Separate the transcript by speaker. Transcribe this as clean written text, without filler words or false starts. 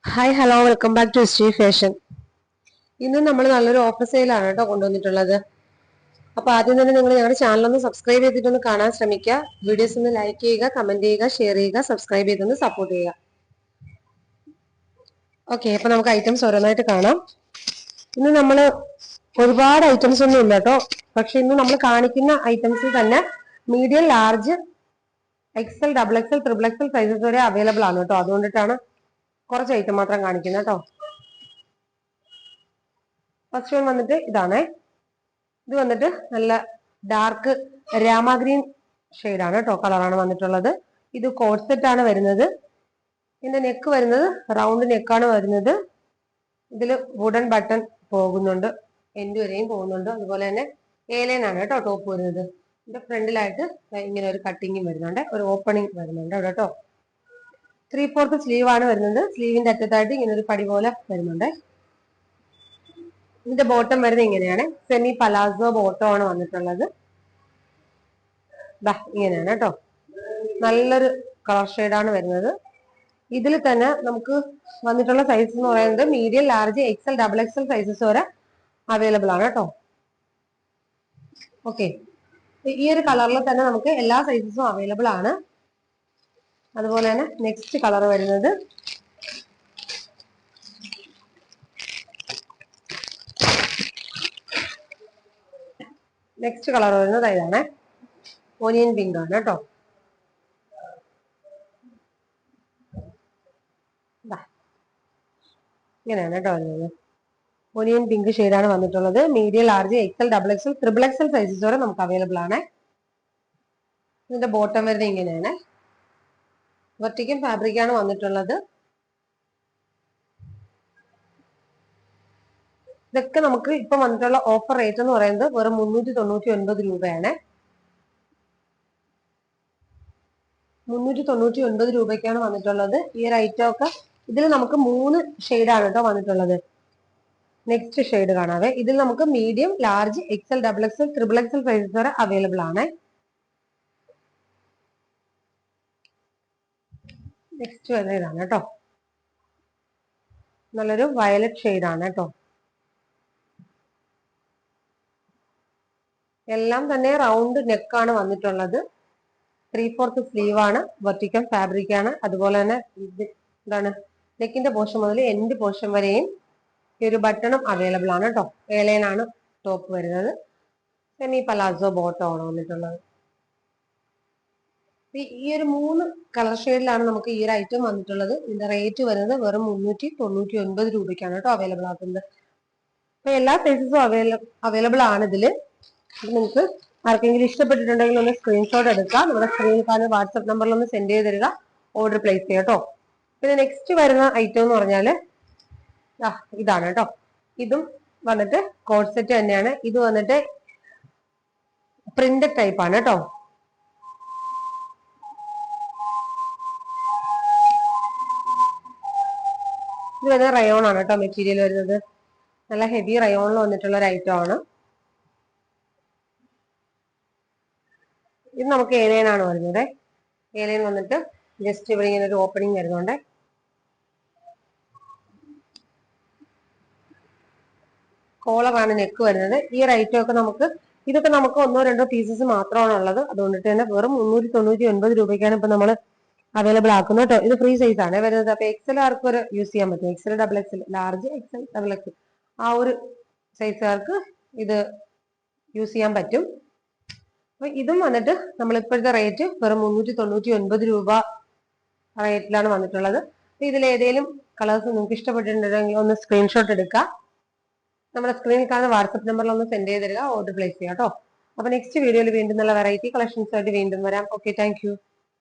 Speaker 1: Hi hello welcome back to history fashion. ഇന്ന് നമ്മൾ നല്ലൊരു ഓഫർ സെയിലാണ് കേട്ടോ കൊണ്ടുവന്നിട്ടുള്ളത്. അപ്പൊ ആദ്യം തന്നെ നിങ്ങൾ ഞങ്ങളുടെ ചാനൽ ഒന്ന് സബ്സ്ക്രൈബ് ചെയ്തിട്ടൊന്ന് കാണാൻ ശ്രമിക്കുക. വീഡിയോസ് ഒന്ന് ലൈക്ക് ചെയ്യുക, കമന്റ് ചെയ്യുക, ഷെയർ ചെയ്യുക, സബ്സ്ക്രൈബ് ചെയ്തൊന്ന് സപ്പോർട്ട് ചെയ്യുക. ഓക്കെ, അപ്പൊ നമുക്ക് ഐറ്റംസ് ഓരോന്നായിട്ട് കാണാം. ഇന്ന് നമ്മൾ ഒരുപാട് ഐറ്റംസ് ഒന്നും ഇല്ല കേട്ടോ. പക്ഷെ ഇന്ന് നമ്മൾ കാണിക്കുന്ന ഐറ്റംസിൽ തന്നെ medium, large, XL, double XL, triple XL sizes വരെ അവൈലബിൾ ആണ് കേട്ടോ. അതുകൊണ്ടിട്ടാണ് കുറച്ച് ഐറ്റം മാത്രം കാണിക്കുന്നത് കേട്ടോ. ഫസ്റ്റ് വൺ വന്നിട്ട് ഇതാണേ. ഇത് വന്നിട്ട് നല്ല ഡാർക്ക് രാമ ഗ്രീൻ ഷെയ്ഡാണ് കേട്ടോ, കളറാണ് വന്നിട്ടുള്ളത്. ഇത് കോട്ട് സെറ്റ് ആണ് വരുന്നത്. ഇതിന്റെ നെക്ക് വരുന്നത് റൗണ്ട് നെക്കാണ് വരുന്നത്. ഇതിൽ വുഡൻ ബട്ടൺ പോകുന്നുണ്ട്, എൻഡ് വരെയും പോകുന്നുണ്ട്. അതുപോലെ തന്നെ ഏലൈൻ ആണ് കേട്ടോ ടോപ്പ് വരുന്നത്. ഇതിന്റെ ഫ്രണ്ടിലായിട്ട് ഇങ്ങനെ ഒരു കട്ടിങ്ങും വരുന്നുണ്ട്, ഒരു ഓപ്പണിംഗ് വരുന്നുണ്ട് അവിടെ കേട്ടോ. 3/4 സ്ലീവ് ആണ് വരുന്നത്. സ്ലീവിന്റെ അറ്റത്തായിട്ട് ഇങ്ങനെ ഒരു പടി പോലെ വരുന്നുണ്ട്. ഇതിന്റെ ബോട്ടം വരുന്നത് ഇങ്ങനെയാണ്, സെമി പലാസോ ബോട്ടം ആണ് വന്നിട്ടുള്ളത്. ഇങ്ങനെയാണ് കേട്ടോ, നല്ലൊരു കളർ ഷെയ്ഡാണ് വരുന്നത്. ഇതിൽ തന്നെ നമുക്ക് വന്നിട്ടുള്ള സൈസ് എന്ന് പറയുന്നത് medium, large, XL, double XL sizes വരെ അവൈലബിൾ ആണ് കേട്ടോ. ഓക്കെ, ഈ ഒരു കളറിൽ തന്നെ നമുക്ക് എല്ലാ സൈസസും അവൈലബിൾ ആണ്. അതുപോലെ തന്നെ നെക്സ്റ്റ് കളർ വരുന്നത് ഇതാണ്, ഓനിയൻ പിങ്ക് ആണ് കേട്ടോ. ഇങ്ങനെയാണ് കേട്ടോ വരുന്നത്. ഓനിയൻ പിങ്ക് ഷെയ്ഡാണ് വന്നിട്ടുള്ളത്. Medium, large, XL, double XL, triple XL sizes വരെ നമുക്ക് അവൈലബിൾ ആണ്. ഇതിന്റെ ബോട്ടം വരുന്നത് ഇങ്ങനെയാണ്, വെർട്ടിക്കൽ ഫാബ്രിക് ആണ് വന്നിട്ടുള്ളത്. ഇതൊക്കെ നമുക്ക് ഇപ്പൊ വന്നിട്ടുള്ള ഓഫർ റേറ്റ് എന്ന് പറയുന്നത് വെറും 399 രൂപയാണ്. 399 രൂപയ്ക്കാണ് വന്നിട്ടുള്ളത് ഈ ഒരു ഐറ്റം ഒക്കെ. ഇതിൽ നമുക്ക് 3 ഷെയ്ഡാണ് കേട്ടോ വന്നിട്ടുള്ളത്. നെക്സ്റ്റ് ഷെയ്ഡ് കാണാവേ. ഇതിൽ നമുക്ക് medium, large, XL, double XL, triple XL sizes വരെ അവൈലബിൾ ആണ്. നെക്സ്റ്റ് വരുന്നത് ഇതാണ് കേട്ടോ, നല്ലൊരു വയലറ്റ് ഷെയ്ഡാണ് കേട്ടോ. എല്ലാം തന്നെ റൗണ്ട് നെക്കാണ് വന്നിട്ടുള്ളത്. 3/4 സ്ലീവ് ആണ്, വെർട്ടിക്കൽ ഫാബ്രിക് ആണ്. അതുപോലെ തന്നെ എന്താണ്, നെക്കിന്റെ പോർഷൻ മുതൽ എൻഡ് പോർഷൻ വരെയും ഈ ഒരു ബട്ടണും അവൈലബിൾ ആണ് കേട്ടോ. ഏലൈൻ ആണ് ടോപ്പ് വരുന്നത്. സെമി പലാസോ ബോട്ടം ആണ് വന്നിട്ടുള്ളത്. ഈ ഒരു 3 കളർ ഷെയ്ഡിലാണ് നമുക്ക് ഈ ഒരു ഐറ്റം വന്നിട്ടുള്ളത്. ഇതിന്റെ റേറ്റ് വരുന്നത് വെറും 399 രൂപയ്ക്കാണ് കേട്ടോ അവൈലബിൾ ആക്കുന്നത്. അപ്പൊ എല്ലാ സൈസസും അവൈലബിൾ ആണ് ഇതില്. നിങ്ങൾക്ക് ആർക്കെങ്കിലും ഇഷ്ടപ്പെട്ടിട്ടുണ്ടെങ്കിൽ ഒന്ന് സ്ക്രീൻഷോട്ട് എടുക്കാം, നമ്മുടെ സ്ക്രീനിൽ കാണുന്ന വാട്സ്ആപ്പ് നമ്പറിൽ ഒന്ന് സെൻഡ് ചെയ്ത് തരിക, ഓർഡർ പ്ലേസ് ചെയ്യാം കേട്ടോ. പിന്നെ നെക്സ്റ്റ് വരുന്ന ഐറ്റം എന്ന് പറഞ്ഞാല് ഇതാണ് കേട്ടോ. ഇതും വന്നിട്ട് കോഡ് സെറ്റ് തന്നെയാണ്. ഇത് വന്നിട്ട് പ്രിന്റഡ് ടൈപ്പ് ആണ് കേട്ടോ. ഇത് വരുന്നത് റയോൺ ആണ് കേട്ടോ മെറ്റീരിയൽ വരുന്നത്. നല്ല ഹെവി റയോണിൽ വന്നിട്ടുള്ള ഒരു ഐറ്റം ആണ്. ഇത് നമുക്ക് ഏലൈൻ ആണ് വരുന്നത്. ഏലൈൻ വന്നിട്ട് ജസ്റ്റ് ഇവിടെ ഇങ്ങനെ ഒരു ഓപ്പണിംഗ് വരുന്നുണ്ട്. കോളറാണ് നെക്ക് വരുന്നത്. ഈ ഒരു ഐറ്റം ഒക്കെ ഇതൊക്കെ നമുക്ക് 1-2 പീസസ് മാത്രമാണ് ഉള്ളത്. അതുകൊണ്ടിട്ട് തന്നെ വെറും 399 രൂപയ്ക്കാണ് ഇപ്പൊ നമ്മൾ അവൈലബിൾ ആക്കുന്നത് കേട്ടോ. ഇത് ഫ്രീ സൈസ് ആണ് വരുന്നത്. അപ്പൊ എക്സൽ ആർക്ക് ഒരു യൂസ് ചെയ്യാൻ പറ്റും. XL, double XL, large, XL, double XL ആ ഒരു സൈസുകാർക്ക് ഇത് യൂസ് ചെയ്യാൻ പറ്റും. അപ്പൊ ഇതും വന്നിട്ട് നമ്മൾ ഇപ്പോഴത്തെ റേറ്റ് വെറും 399 രൂപ റേറ്റിലാണ് വന്നിട്ടുള്ളത്. ഇതിൽ ഏതെങ്കിലും കളേഴ്സ് നിങ്ങൾക്ക് ഇഷ്ടപ്പെട്ടിട്ടുണ്ടെങ്കിൽ ഒന്ന് സ്ക്രീൻഷോട്ട് എടുക്കുക, നമ്മുടെ സ്ക്രീനിൽ കാണുന്ന വാട്സ്ആപ്പ് നമ്പറിൽ ഒന്ന് സെൻഡ് ചെയ്ത് തരിക, ഓർഡർ പ്ലേസ് ചെയ്യാം കേട്ടോ. അപ്പൊ നെക്സ്റ്റ് വീഡിയോയിൽ വീണ്ടും നല്ല വെറൈറ്റി കളക്ഷൻസ് ആയിട്ട് വീണ്ടും വരാം. Okay, thank you.